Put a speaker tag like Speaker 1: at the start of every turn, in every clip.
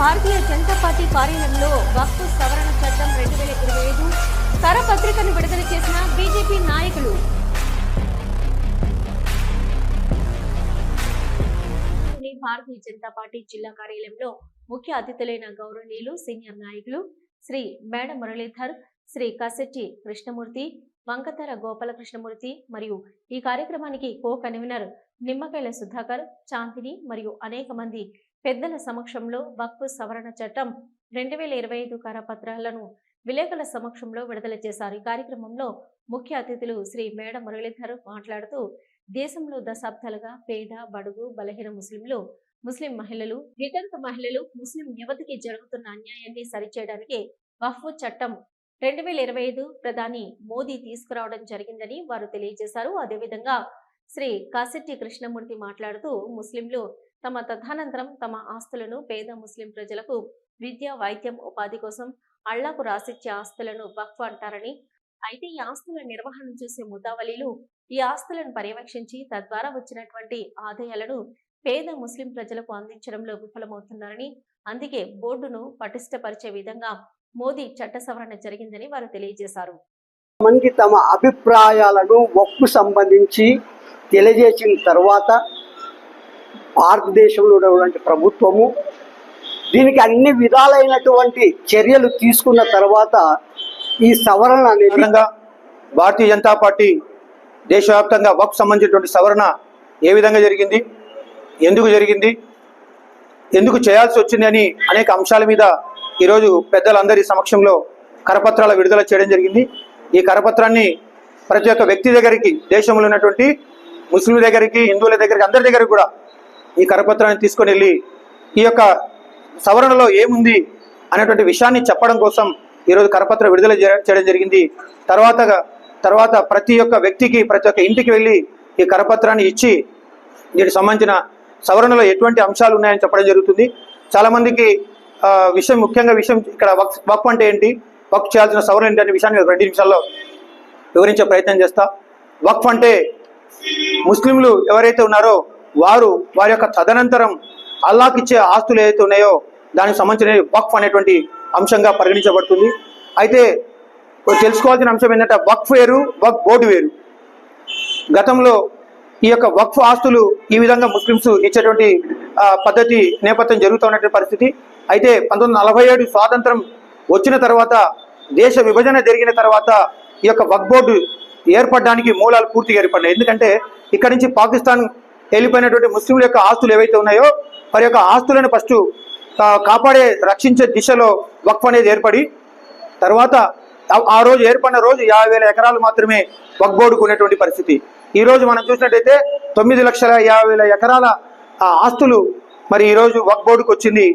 Speaker 1: Bharatiya Janata party కార్యాలయంలో వక్ఫ్ సవరణ చట్టం 2025 కరపత్రికను విడుదల చేసిన బీజేపీ నాయకులు. భారతీయ జనతా పార్టీ జిల్లా కార్యాలయంలో ముఖ్య అతిథులైన గౌరవనీయులు సీనియర్ నాయకులు శ్రీ మేడ మురళీధర్, శ్రీ కసెట్టి కృష్ణమూర్తి, వంకతర గోపాలకృష్ణమూర్తి మరియు ఈ కార్యక్రమానికి కో కన్వీనర్ నిమ్మకాయల సుధాకర్, చాందిని మరియు అనేక మంది పెద్దల సమక్షంలో వక్ఫ్ సవరణ చట్టం 2025 కరపత్రాలను విలేకరుల సమక్షంలో విడుదల చేశారు. ఈ కార్యక్రమంలో ముఖ్య అతిథులు శ్రీ మేడ మురళీధర్ మాట్లాడుతూ, దేశంలో దశాబ్దాలుగా పేద, బడుగు, బలహీన ముస్లింలు, ముస్లిం మహిళలు, వితంతు మహిళలు, ముస్లిం యువతికి జరుగుతున్న అన్యాయాన్ని సరిచేయడానికి వక్ఫ్ చట్టం 2025 ప్రధాని మోదీ తీసుకురావడం జరిగిందని వారు తెలియజేశారు. అదేవిధంగా శ్రీ కాశెట్టి కృష్ణమూర్తి మాట్లాడుతూ, ముస్లింలు తమ తదనంతరం తమ ఆస్తులను పేద ముస్లిం ప్రజలకు విద్య, వైద్యం, ఉపాధి కోసం అల్లాకు రాసిచ్చే ఆస్తులను వక్ఫ్ అంటారని, అయితే ఈ ఆస్తుల నిర్వహణ చూసే ముతావలీలు ఈ ఆస్తులను పర్యవేక్షించి తద్వారా వచ్చినటువంటి ఆదాయాలను పేద ముస్లిం ప్రజలకు అందించడంలో విఫలమవుతున్నారని, అందుకే బోర్డును పటిష్టపరిచే విధంగా మోదీ చట్ట సవరణ జరిగిందని వారు తెలియజేశారు.
Speaker 2: మంది తమ అభిప్రాయాలను వక్ఫ్ సంబంధించి తెలియజేసిన తర్వాత భారతదేశంలో ఉన్నటువంటి ప్రభుత్వము దీనికి అన్ని విధాలైనటువంటి చర్యలు తీసుకున్న తర్వాత ఈ సవరణ అనేది
Speaker 3: భారతీయ జనతా పార్టీ దేశవ్యాప్తంగా వక్ఫ్ సంబంధించినటువంటి సవరణ ఏ విధంగా జరిగింది, ఎందుకు జరిగింది, ఎందుకు చేయాల్సి వచ్చింది అని అనేక అంశాల మీద ఈరోజు పెద్దలందరి సమక్షంలో కరపత్రాల విడుదల చేయడం జరిగింది. ఈ కరపత్రాన్ని ప్రతి ఒక్క వ్యక్తి దగ్గరికి, దేశంలో ఉన్నటువంటి ముస్లింల దగ్గరికి, హిందువుల దగ్గరికి, అందరి దగ్గరికి కూడా ఈ కరపత్రాన్ని తీసుకొని వెళ్ళి ఈ యొక్క సవరణలో ఏముంది అనేటువంటి విషయాన్ని చెప్పడం కోసం ఈరోజు కరపత్ర విడుదల చేయడం జరిగింది. తర్వాత ప్రతి ఒక్క వ్యక్తికి, ప్రతి ఒక్క ఇంటికి వెళ్ళి ఈ కరపత్రాన్ని ఇచ్చి దీనికి సంబంధించిన సవరణలో ఎటువంటి అంశాలు ఉన్నాయని చెప్పడం జరుగుతుంది. చాలామందికి ముఖ్యంగా విషయం ఇక్కడ వక్ఫ్ అంటే ఏంటి, వక్ఫ్ చేయాల్సిన సవరణ ఏంటి అనే విషయాన్ని 2 నిమిషాల్లో వివరించే ప్రయత్నం చేస్తా. వక్ఫ్ అంటే ముస్లింలు ఎవరైతే ఉన్నారో వారి యొక్క తదనంతరం అల్లాహ్కి ఇచ్చే ఆస్తులు ఏవైతే ఉన్నాయో దానికి సంబంధించిన వక్ఫ్ అనేటువంటి అంశంగా పరిగణించబడుతుంది. అయితే తెలుసుకోవాల్సిన అంశం ఏంటంటే వక్ఫ్ వేరు, వక్ఫ్ బోర్డు వేరు. గతంలో ఈ యొక్క వక్ఫ్ ఆస్తులు ఈ విధంగా ముస్లిమ్స్ ఇచ్చేటువంటి పద్ధతి నేపథ్యం జరుగుతున్నటువంటి పరిస్థితి. అయితే 1947 స్వాతంత్రం వచ్చిన తర్వాత, దేశ విభజన జరిగిన తర్వాత ఈ యొక్క వక్ఫ్ బోర్డు ఏర్పడడానికి మూలాలు పూర్తిగా ఏర్పడినాయి. ఎందుకంటే ఇక్కడి నుంచి పాకిస్తాన్ వెళ్ళిపోయినటువంటి ముస్లింల యొక్క ఆస్తులు ఏవైతే ఉన్నాయో వారి యొక్క ఆస్తులను ఫస్ట్ కాపాడే, రక్షించే దిశలో వక్ఫ్ అనేది ఏర్పడి, తర్వాత ఆ రోజు ఏర్పడిన రోజు 50,000 ఎకరాలు మాత్రమే వక్ఫ్ బోర్డుకు ఉన్నటువంటి పరిస్థితి. ఈ రోజు మనం చూసినట్టయితే 9,50,000 ఎకరాల ఆస్తులు మరి ఈరోజు వక్ఫ్ బోర్డుకు వచ్చింది.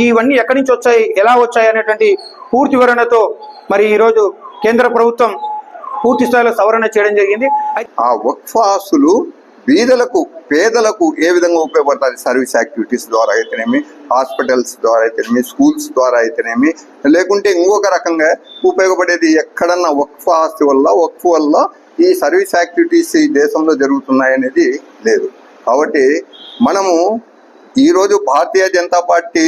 Speaker 3: ఇవన్నీ ఎక్కడి నుంచి వచ్చాయి, ఎలా వచ్చాయి అనేటువంటి పూర్తి వివరణతో మరి ఈరోజు కేంద్ర ప్రభుత్వం పూర్తి స్థాయిలో సవరణ చేయడం జరిగింది.
Speaker 4: ఆ వక్ఫ్ ఆస్తులు పేదలకు ఏ విధంగా ఉపయోగపడతాయి, సర్వీస్ యాక్టివిటీస్ ద్వారా అయితేనేమి, హాస్పిటల్స్ ద్వారా అయితేనేమి, స్కూల్స్ ద్వారా అయితేనేమి, లేకుంటే ఇంకొక రకంగా ఉపయోగపడేది ఎక్కడన్నా వక్ఫ్ ఆస్తి వల్ల, వక్ఫ్ వల్ల ఈ సర్వీస్ యాక్టివిటీస్ ఈ దేశంలో జరుగుతున్నాయనేది లేదు. కాబట్టి మనము ఈరోజు భారతీయ జనతా పార్టీ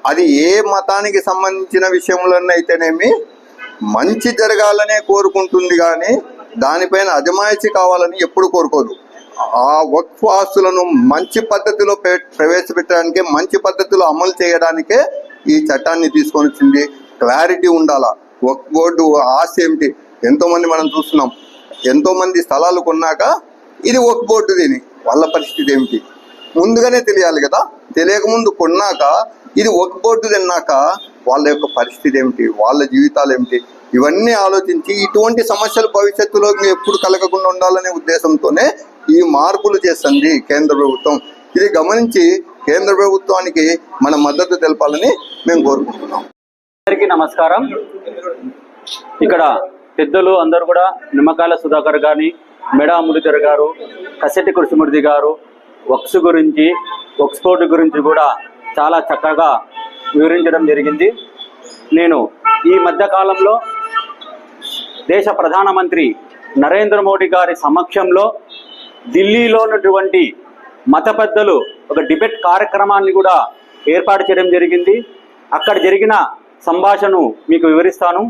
Speaker 4: అది ఏ మతానికి సంబంధించిన విషయంలోనైతేనేమి మంచి జరగాలనే కోరుకుంటుంది, కానీ దానిపైన అజమాయిషీ కావాలని ఎప్పుడు కోరుకోదు. ఆ వక్ఫ్ ఆస్తులను మంచి పద్ధతిలో ప్రవేశపెట్టడానికే, మంచి పద్ధతిలో అమలు చేయడానికే ఈ చట్టాన్ని తీసుకొని వచ్చింది. క్లారిటీ ఉండాలా, వక్ఫ్ బోర్డు ఆస్తి ఏమిటి. ఎంతోమంది మనం చూస్తున్నాం, ఎంతోమంది స్థలాలు కొన్నాక ఇది వక్ఫ్ బోర్డు, దీని వాళ్ళ పరిస్థితి ఏమిటి ముందుగానే తెలియాలి కదా. తెలియకముందు కొన్నాక ఇది వక్ఫ్ బోర్డు తిన్నాక వాళ్ళ యొక్క పరిస్థితి ఏమిటి, వాళ్ళ జీవితాలు ఏమిటి, ఇవన్నీ ఆలోచించి ఇటువంటి సమస్యలు భవిష్యత్తులో ఎప్పుడు కలగకుండా ఉండాలనే ఉద్దేశంతోనే ఈ మార్పులు చేస్తుంది కేంద్ర ప్రభుత్వం. ఇది గమనించి కేంద్ర ప్రభుత్వానికి మన మద్దతు తెలపాలని మేము కోరుకుంటున్నాం.
Speaker 5: అందరికీ నమస్కారం. ఇక్కడ పెద్దలు అందరూ కూడా నిమ్మకాయల సుధాకర్ గాని, మెడా మురళీధర్ గారు, కసెట్టి కృష్ణమూర్తి గారు వక్ఫ్ గురించి, వక్ఫ్ బోర్డు గురించి కూడా చాలా చక్కగా వివరించడం జరిగింది. నేను ఈ మధ్యకాలంలో దేశ ప్రధానమంత్రి నరేంద్ర మోడీ గారి సమక్షంలో ఢిల్లీలో ఉన్నటువంటి మత పెద్దలు ఒక డిబేట్ కార్యక్రమాన్ని కూడా ఏర్పాటు చేయడం జరిగింది. అక్కడ జరిగిన సంభాషణను మీకు వివరిస్తాను.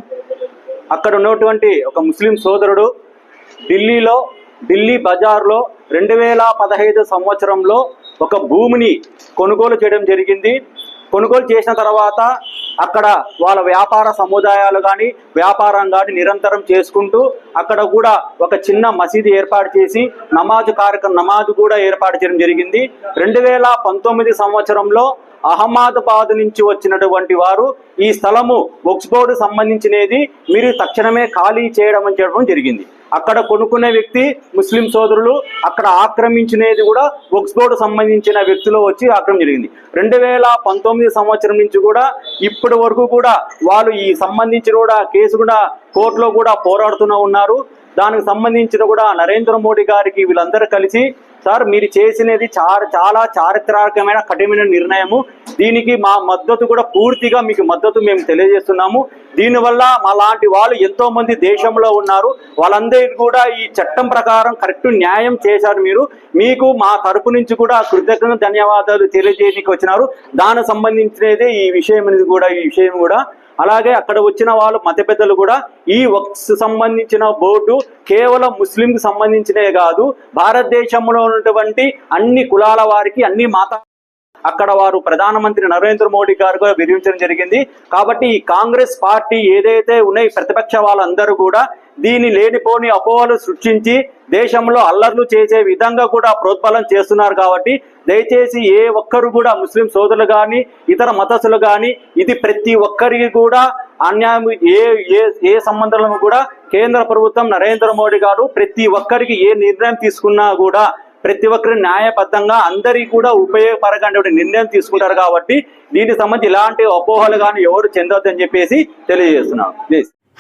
Speaker 5: అక్కడ ఉన్నటువంటి ఒక ముస్లిం సోదరుడు ఢిల్లీ బజార్లో 2015 సంవత్సరంలో ఒక భూమిని కొనుగోలు చేయడం జరిగింది. కొనుగోలు చేసిన తర్వాత అక్కడ వాళ్ళ వ్యాపార సముదాయాలు కానీ వ్యాపారం కానీ నిరంతరం చేసుకుంటూ అక్కడ కూడా ఒక చిన్న మసీదు ఏర్పాటు చేసి నమాజు కూడా ఏర్పాటు చేయడం జరిగింది. 2019 సంవత్సరంలో అహ్మదాబాద్ నుంచి వచ్చినటువంటి వారు ఈ స్థలము వక్ఫ్ బోర్డు సంబంధించినది, మీరు తక్షణమే ఖాళీ చేయడం జరిగింది. అక్కడ కొనుక్కునే వ్యక్తి ముస్లిం సోదరులు, అక్కడ ఆక్రమించినది కూడా వక్ఫ్ బోర్డు సంబంధించిన వ్యక్తులు వచ్చి ఆక్రమణ జరిగింది. 2019 సంవత్సరం నుంచి కూడా ఇప్పటి వరకు కూడా వాళ్ళు ఈ సంబంధించిన కూడా కేసు కూడా కోర్టులో కూడా పోరాడుతూనే ఉన్నారు. దానికి సంబంధించిన కూడా నరేంద్ర మోడీ గారికి వీళ్ళందరూ కలిసి, సార్ మీరు చేసినది చాలా చారిత్రాత్మకమైన కఠినమైన నిర్ణయము, దీనికి మా మద్దతు కూడా పూర్తిగా మీకు మద్దతు మేము తెలియజేస్తున్నాము. దీనివల్ల మా లాంటి వాళ్ళు ఎంతో మంది దేశంలో ఉన్నారు, వాళ్ళందరికీ కూడా ఈ చట్టం ప్రకారం కరెక్ట్ న్యాయం చేశారు. మీకు మా తరపు నుంచి కూడా కృతజ్ఞత ధన్యవాదాలు తెలియజేయడానికి వచ్చినారు. దానికి సంబంధించినదే ఈ విషయం కూడా అలాగే అక్కడ వచ్చిన వాళ్ళు మత పెద్దలు కూడా ఈ వక్ఫ్ సంబంధించిన బోర్డు కేవలం ముస్లింకి సంబంధించినదే కాదు, భారతదేశంలో ఉన్నటువంటి అన్ని కులాల వారికి, అన్ని అక్కడ వారు ప్రధానమంత్రి నరేంద్ర మోడీ గారు కూడా వివరించడం జరిగింది. కాబట్టి ఈ కాంగ్రెస్ పార్టీ ఏదైతే ఉన్నాయి ప్రతిపక్ష వాళ్ళందరూ కూడా దీని లేనిపోని అపోహలు సృష్టించి దేశంలో అల్లర్లు చేసే విధంగా కూడా ప్రోత్బలం చేస్తున్నారు. కాబట్టి దయచేసి ఏ ఒక్కరు కూడా ముస్లిం సోదరులు కానీ ఇతర మతస్థులు కానీ ఇది ప్రతి ఒక్కరికి కూడా అన్యాయం, ఏ సంబంధాలను కూడా కేంద్ర ప్రభుత్వం నరేంద్ర మోడీ గారు ప్రతి ఒక్కరికి ఏ నిర్ణయం తీసుకున్నా కూడా ప్రతి ఒక్కరి న్యాయబద్ధంగా అందరికీ కూడా ఉపయోగపడగంటే నిర్ణయం తీసుకుంటారు. కాబట్టి దీనికి సంబంధించి ఇలాంటి అపోహలు కానీ ఎవరు చెందొద్దని చెప్పేసి తెలియజేస్తున్నాను.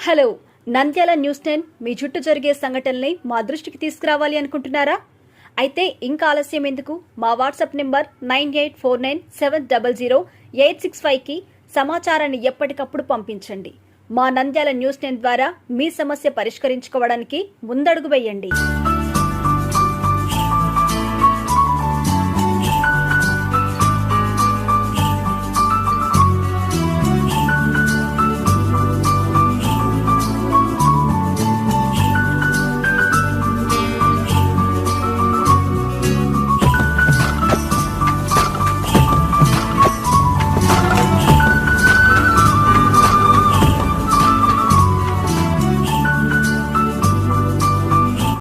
Speaker 6: హలో, నంద్యాల న్యూస్ 10 మీ చుట్టూ జరిగే సంఘటనల్ని మా దృష్టికి తీసుకురావాలి అనుకుంటున్నారా? అయితే ఇంకా ఆలస్యం ఎందుకు? మా వాట్సాప్ నెంబర్ 9849700865కి సమాచారాన్ని ఎప్పటికప్పుడు పంపించండి. మా నంద్యాల న్యూస్ 10 ద్వారా మీ సమస్య పరిష్కరించుకోవడానికి ముందడుగు వేయండి.